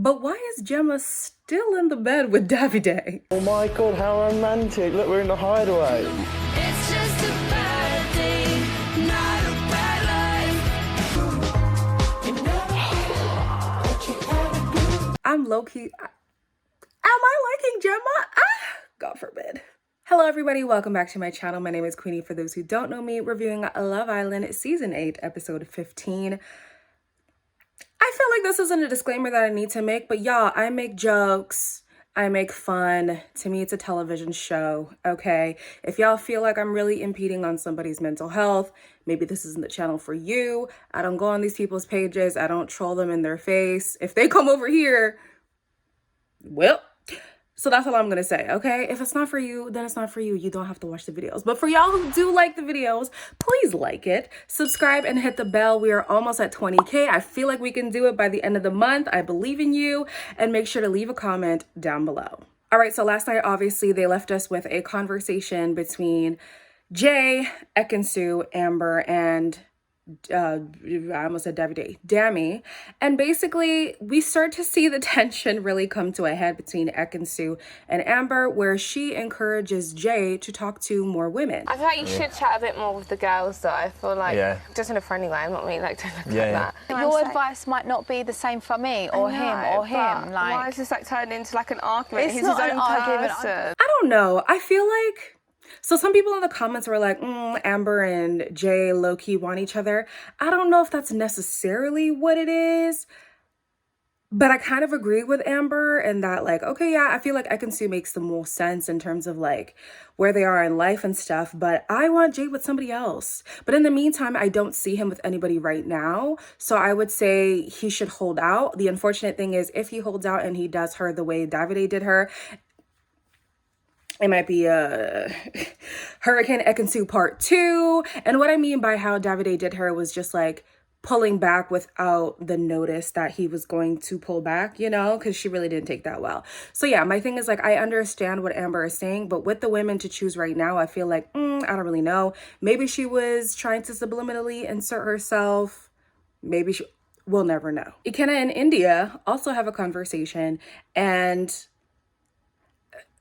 But why is Gemma still in the bed with Davide? Oh my god, how romantic. Look, we're in the hideaway. It's just a bad day, not a bad life. I'm low-key... Am I liking Gemma? God forbid. Hello everybody, welcome back to my channel. My name is Queenie. For those who don't know me, reviewing Love Island Season 8, Episode 15. I feel like this isn't a disclaimer that I need to make, but y'all, I make jokes, I make fun. To me, it's a television show, okay? If y'all feel like I'm really impeding on somebody's mental health, maybe this isn't the channel for you. I don't go on these people's pages. I don't troll them in their face. If they come over here, well... So that's all I'm going to say, okay? If it's not for you, then it's not for you. You don't have to watch the videos. But for y'all who do like the videos, please like it, subscribe, and hit the bell. We are almost at 20K. I feel like we can do it by the end of the month. I believe in you. And make sure to leave a comment down below. All right, so last night, obviously, they left us with a conversation between Jay, Ekin-Su, Amber, and... I almost said Davide, Dami. And basically, we start to see the tension really come to a head between Ekin-Su and Amber, where she encourages Jay to talk to more women. I feel like you should chat a bit more with the girls, though. I feel like, just in a friendly way, I'm not really like, don't look like that. Your advice might not be the same for me or him or him. Like, why is this like turned into like an argument? It's He's not his an own argument. person. I don't know. I feel like... So some people in the comments were like, Amber and Jay low-key want each other. I don't know if that's necessarily what it is, but I kind of agree with Amber in that, like, okay, yeah, I feel like Ekin-Su makes the most sense in terms of like where they are in life and stuff, but I want Jay with somebody else. But in the meantime, I don't see him with anybody right now. So I would say he should hold out. The unfortunate thing is if he holds out and he does her the way Davide did her, it might be Hurricane Ekin-Su Part 2. And what I mean by how Davide did her was just like pulling back without the notice that he was going to pull back, you know, because she really didn't take that well. So yeah, my thing is like, I understand what Amber is saying, but with the women to choose right now, I feel like, I don't really know. Maybe she was trying to subliminally insert herself. Maybe she, we'll never know. Ikenna and Indiyah also have a conversation, and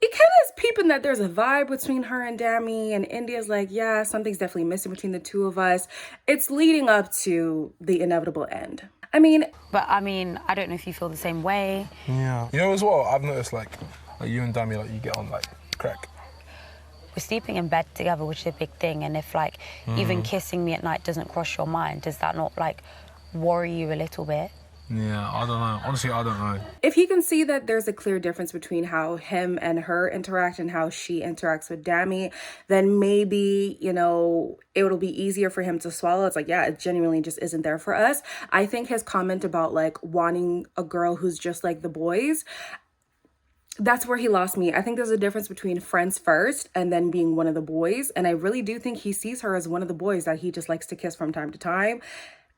Ikenna is peeping that there's a vibe between her and Dami, and Indiyah's like, yeah, something's definitely missing between the two of us. It's leading up to the inevitable end. I mean, I don't know if you feel the same way. Yeah. You know as well, I've noticed like you and Dami, like you get on like crack. We're sleeping in bed together, which is a big thing. And if like even kissing me at night doesn't cross your mind, does that not like worry you a little bit? Yeah, I don't know. Honestly, I don't know. If he can see that there's a clear difference between how him and her interact and how she interacts with Dami, then maybe, you know, it'll be easier for him to swallow. It's like, yeah, it genuinely just isn't there for us. I think his comment about like wanting a girl who's just like the boys, that's where he lost me. I think there's a difference between friends first and then being one of the boys. And I really do think he sees her as one of the boys that he just likes to kiss from time to time.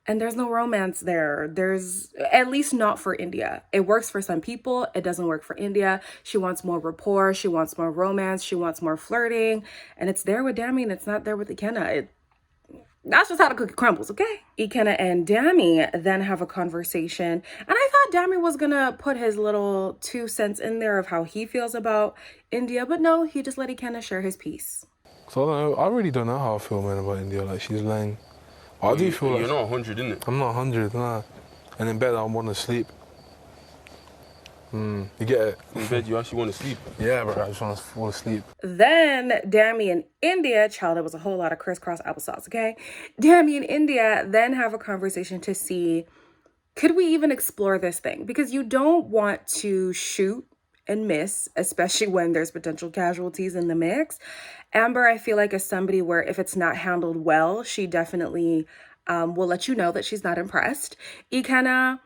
And there's no romance there. There's, at least not for Indiyah. It works for some people. It doesn't work for Indiyah. She wants more rapport. She wants more romance. She wants more flirting. And it's there with Dami and it's not there with Ikenna. That's just how the cookie crumbles, okay? Ikenna and Dami then have a conversation. And I thought Dami was gonna put his little 2 cents in there of how he feels about Indiyah. But no, he just let Ikenna share his piece. So I don't know. I really don't know how I feel, man, about Indiyah. Like, she's lying. I do feel like... You're not 100, innit? I'm not 100, nah. And in bed, I want to sleep. You get it? In bed, you actually want to sleep? Yeah, bro, I just want to fall asleep. Then Dami and Indiyah, child, it was a whole lot of crisscross applesauce, okay? Dami and Indiyah then have a conversation to see, could we even explore this thing? Because you don't want to shoot and miss, especially when there's potential casualties in the mix. Amber, I feel like, is somebody where if it's not handled well, she definitely will let you know that she's not impressed. Ikenna,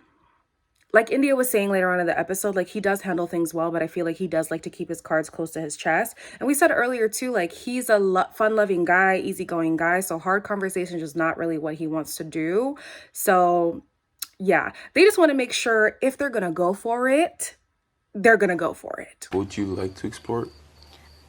like Indiyah was saying later on in the episode, like he does handle things well, but I feel like he does like to keep his cards close to his chest. And we said earlier too, like he's a fun-loving guy, easygoing guy. So hard conversation is not really what he wants to do. So yeah, they just want to make sure if they're going to go for it, they're going to go for it. Would you like to explore it?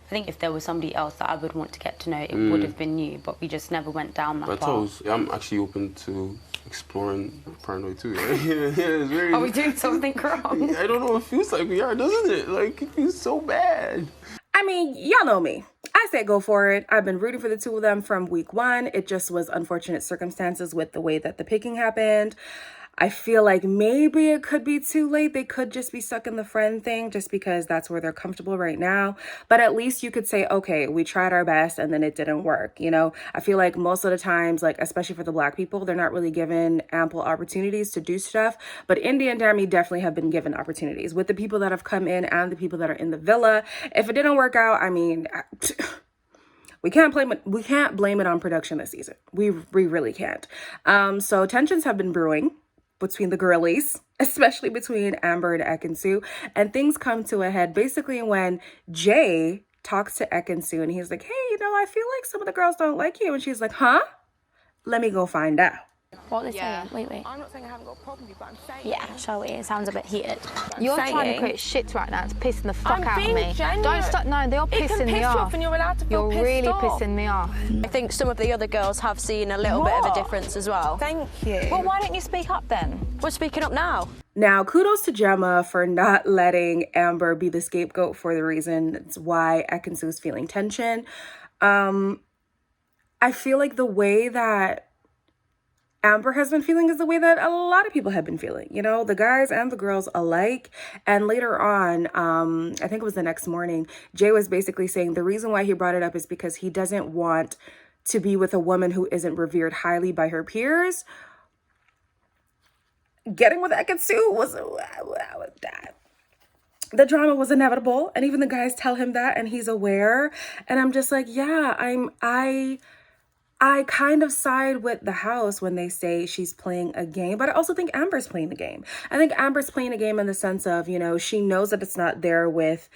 I think if there was somebody else that I would want to get to know, it would have been you, but we just never went down that path. I'm actually open to exploring paranoid too. Yeah, it's very. Are we doing something wrong? I don't know. It feels like we are, doesn't it? Like it feels so bad. I mean, y'all know me. I said go for it. I've been rooting for the two of them from week one. It just was unfortunate circumstances with the way that the picking happened. I feel like maybe it could be too late. They could just be stuck in the friend thing just because that's where they're comfortable right now. But at least you could say, okay, we tried our best and then it didn't work. You know, I feel like most of the times, like, especially for the Black people, they're not really given ample opportunities to do stuff. But Indiyah and Dami definitely have been given opportunities with the people that have come in and the people that are in the villa. If it didn't work out, I mean, we can't blame it on production this season. We really can't. So tensions have been brewing between the girlies, especially between Amber and Ekin-Su. And things come to a head basically when Jay talks to Ekin-Su and he's like, hey, you know, I feel like some of the girls don't like you. And she's like, huh? Let me go find out. What are they saying? Wait. I'm not saying I haven't got a problem with you, but I'm saying... Yeah, shall we? It sounds a bit heated. You're saying, trying to create shit right now. It's pissing the fuck out of being me. genuine. Don't stop. No, they're pissing me off. And you're allowed to feel You're really pissing me off. I think some of the other girls have seen a little bit of a difference as well. Thank you. Well, why don't you speak up then? We're speaking up now. Now, kudos to Gemma for not letting Amber be the scapegoat for the reasons why Ekin-Su is feeling tension. I feel like the way that Amber has been feeling is the way that a lot of people have been feeling, you know, the guys and the girls alike. And later on, I think it was the next morning, Jay was basically saying the reason why he brought it up is because he doesn't want to be with a woman who isn't revered highly by her peers. Getting with Ekin-Su was the drama was inevitable, and even the guys tell him that, and he's aware. And I'm just like, yeah, I kind of side with the house when they say she's playing a game, but I also think Amber's playing the game. I think Amber's playing a game in the sense of, you know, she knows that it's not there with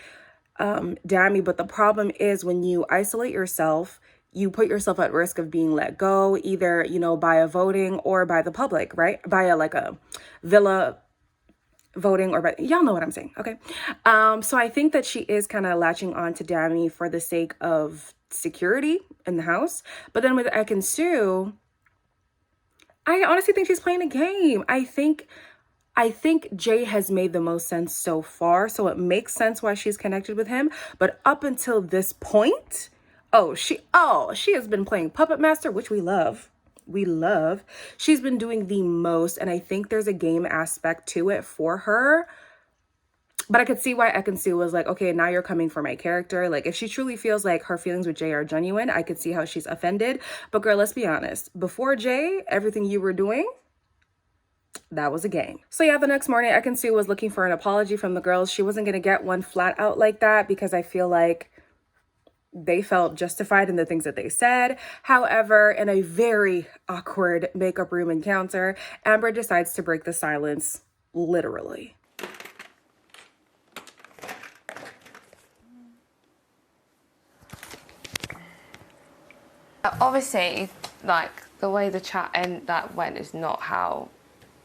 Dami, but the problem is when you isolate yourself, you put yourself at risk of being let go, either, you know, by a voting or by the public, right? By a villa voting or by, y'all know what I'm saying, okay? So I think that she is kind of latching on to Dami for the sake of security in the house. But then with Ekin-Su, I honestly think she's playing a game. I think Jay has made the most sense so far, so it makes sense why she's connected with him. But up until this point, she has been playing Puppet Master, which we love. She's been doing the most, and I think there's a game aspect to it for her. But I could see why Ekin-Su was like, okay, now you're coming for my character. Like, if she truly feels like her feelings with Jay are genuine, I could see how she's offended. But girl, let's be honest. Before Jay, everything you were doing, that was a game. So yeah, the next morning, Ekin-Su was looking for an apology from the girls. She wasn't going to get one flat out like that because I feel like they felt justified in the things that they said. However, in a very awkward makeup room encounter, Amber decides to break the silence, literally. Obviously, like, the way the chat that went is not how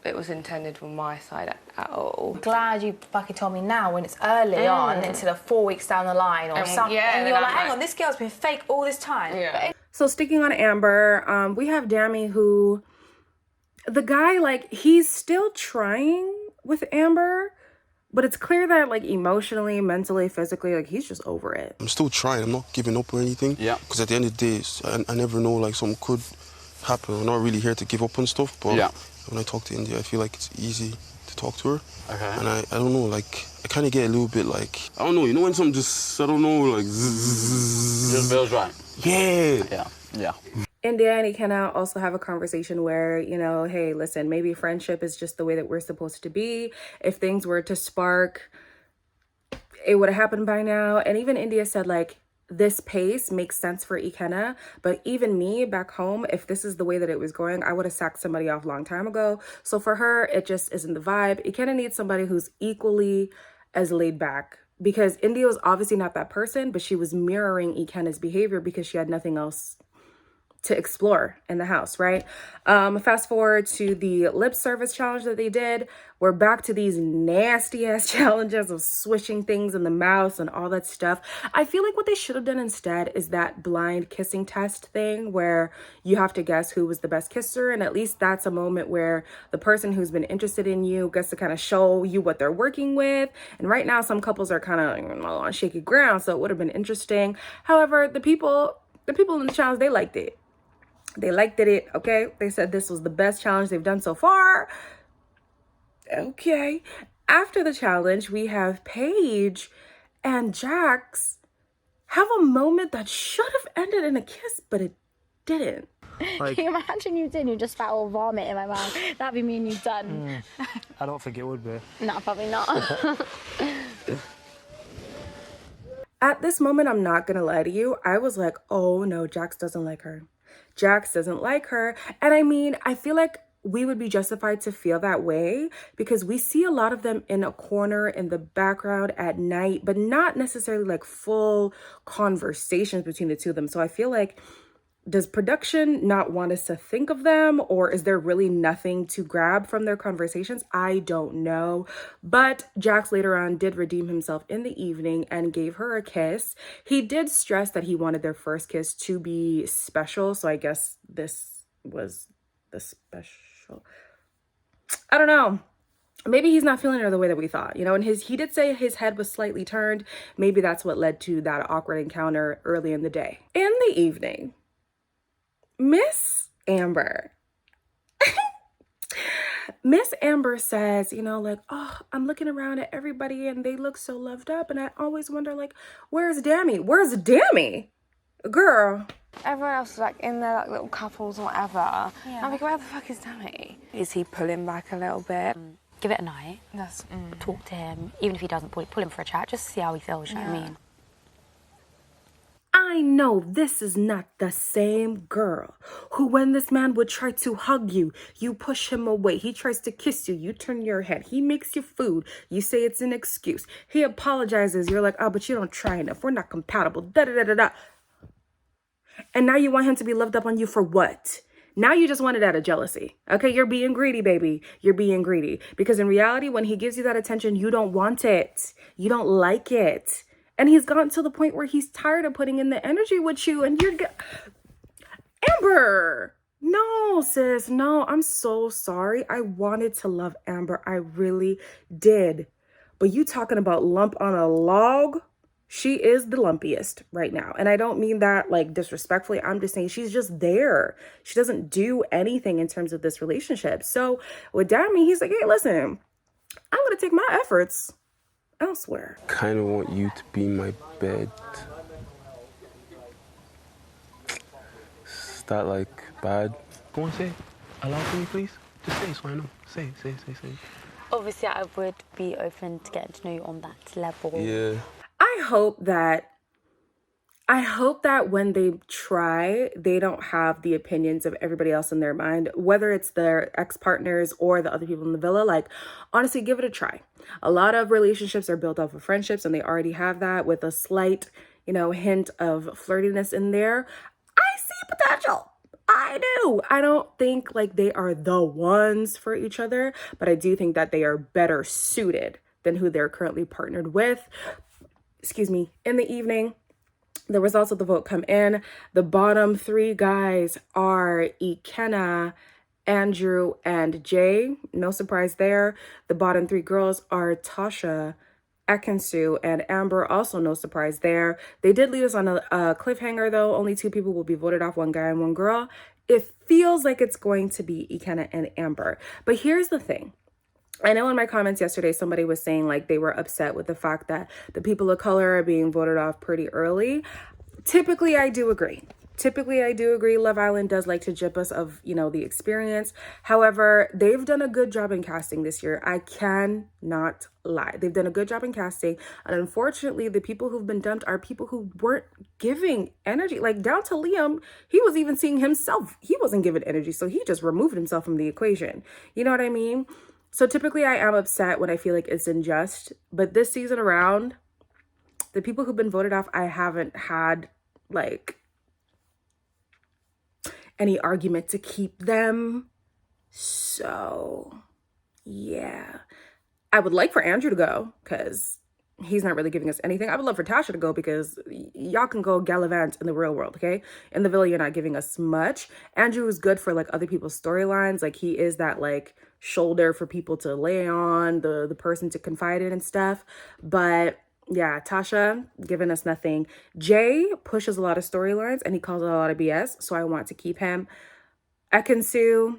it was intended from my side at all. I'm glad you fucking told me now when it's early on instead of 4 weeks down the line or something. Yeah, and you're like, hang on, this girl's been fake all this time. Yeah. So sticking on Amber, we have Dami who, the guy, like, he's still trying with Amber, but it's clear that, like, emotionally, mentally, physically, like, he's just over it. I'm still trying. I'm not giving up or anything. Yeah. Because at the end of the day, I never know, like, something could happen. I'm not really here to give up on stuff, but when I talk to Indiyah, I feel like it's easy to talk to her. Okay. And I don't know, like, I kind of get a little bit, like, I don't know, you know when something just, I don't know, like, just feels right. Yeah. Yeah. Indiyah and Ikenna also have a conversation where, you know, hey, listen, maybe friendship is just the way that we're supposed to be. If things were to spark, it would have happened by now. And even Indiyah said, like, this pace makes sense for Ikenna, but even me back home, if this is the way that it was going, I would have sacked somebody off a long time ago. So for her, it just isn't the vibe. Ikenna needs somebody who's equally as laid back, because Indiyah was obviously not that person, but she was mirroring Ikenna's behavior because she had nothing else to explore in the house, right? Fast forward to the lip service challenge that they did. We're back to these nasty ass challenges of swishing things in the mouth and all that stuff. I feel like what they should have done instead is that blind kissing test thing where you have to guess who was the best kisser, and at least that's a moment where the person who's been interested in you gets to kind of show you what they're working with. And right now some couples are kind of on shaky ground, so it would have been interesting. However, the people in the challenge, they liked it. They liked it, okay? They said this was the best challenge they've done so far. Okay. After the challenge, we have Paige and Jax have a moment that should have ended in a kiss, but it didn't. Can you imagine you did? You just spat all vomit in my mouth. That'd be me and you done. I don't think it would be. No, probably not. At this moment, I'm not gonna lie to you, I was like, oh no, Jax doesn't like her. Jax doesn't like her. And I mean, I feel like we would be justified to feel that way because we see a lot of them in a corner in the background at night, but not necessarily like full conversations between the two of them. So I feel like, does production not want us to think of them, or is there really nothing to grab from their conversations? I don't know. But Jax later on did redeem himself in the evening and gave her a kiss. He did stress that he wanted their first kiss to be special. So I guess this was the special. I don't know. Maybe he's not feeling her the way that we thought, you know, and he did say his head was slightly turned. Maybe that's what led to that awkward encounter early in the day. In the evening, Miss Amber says, you know, like, oh, I'm looking around at everybody and they look so loved up. And I always wonder, like, where's Dammy? Where's Dammy? Girl. Everyone else is like in their like little couples or whatever. Yeah. I'm like, where the fuck is Dammy? Is he pulling back a little bit? Give it a night. That's Talk to him. Even if he doesn't, pull him for a chat. Just see how he feels, you know what I mean? I know this is not the same girl who, when this man would try to hug you, you push him away. He tries to kiss you, you turn your head. He makes you food, you say it's an excuse. He apologizes, you're like, oh, but you don't try enough. We're not compatible. Da da da da da. And now you want him to be loved up on you for what? Now you just want it out of jealousy. Okay, you're being greedy, baby. You're being greedy. Because in reality, when he gives you that attention, you don't want it. You don't like it. And he's gotten to the point where he's tired of putting in the energy with you. And you're... Amber! No, sis. No, I'm so sorry. I wanted to love Amber. I really did. But you talking about lump on a log? She is the lumpiest right now. And I don't mean that like disrespectfully. I'm just saying she's just there. She doesn't do anything in terms of this relationship. So with Dammy, he's like, hey, listen, I'm going to take my efforts elsewhere. Kind of want you to be my bed. Is that like bad? Go on, say it. Allow for me, please. Just say it so I know. Say. Obviously, I would be open to getting to know you on that level. Yeah. I hope that when they try, they don't have the opinions of everybody else in their mind, whether it's their ex-partners or the other people in the villa. Like, honestly, give it a try. A lot of relationships are built off of friendships, and they already have that with a slight, you know, hint of flirtiness in there. I see potential. I do. I don't think like they are the ones for each other, but I do think that they are better suited than who they're currently partnered with. Excuse me. In the evening, the results of the vote come in. The bottom three guys are Ikenna, Andrew, and Jay. No surprise there. The bottom three girls are Tasha, Ekin-Su, and Amber. Also no surprise there. They did leave us on a cliffhanger though. Only two people will be voted off, one guy and one girl. It feels like it's going to be Ikenna and Amber. But here's the thing. I know in my comments yesterday, somebody was saying like they were upset with the fact that the people of color are being voted off pretty early. Typically, I do agree. Love Island does like to jip us of, you know, the experience. However, they've done a good job in casting this year. I cannot lie. They've done a good job in casting. And unfortunately, the people who've been dumped are people who weren't giving energy. Like down to Liam, he was even seeing himself. He wasn't giving energy. So he just removed himself from the equation. You know what I mean? So typically I am upset when I feel like it's unjust. But this season around, the people who've been voted off, I haven't had like... any argument to keep them. So, yeah. I would like for Andrew to go because he's not really giving us anything. I would love for Tasha to go because y'all can go gallivant in the real world, okay? In the villa, you're not giving us much. Andrew is good for like other people's storylines. Like he is that like shoulder for people to lay on, the person to confide in and stuff. But yeah, Tasha giving us nothing. Jay pushes a lot of storylines and he calls a lot of BS. So I want to keep him. Ekin-Su,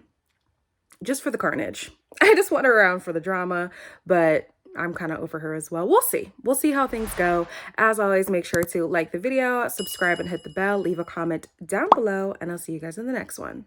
just for the carnage. I just want her around for the drama, but I'm kind of over her as well. We'll see. We'll see how things go. As always, make sure to like the video, subscribe, and hit the bell. Leave a comment down below, and I'll see you guys in the next one.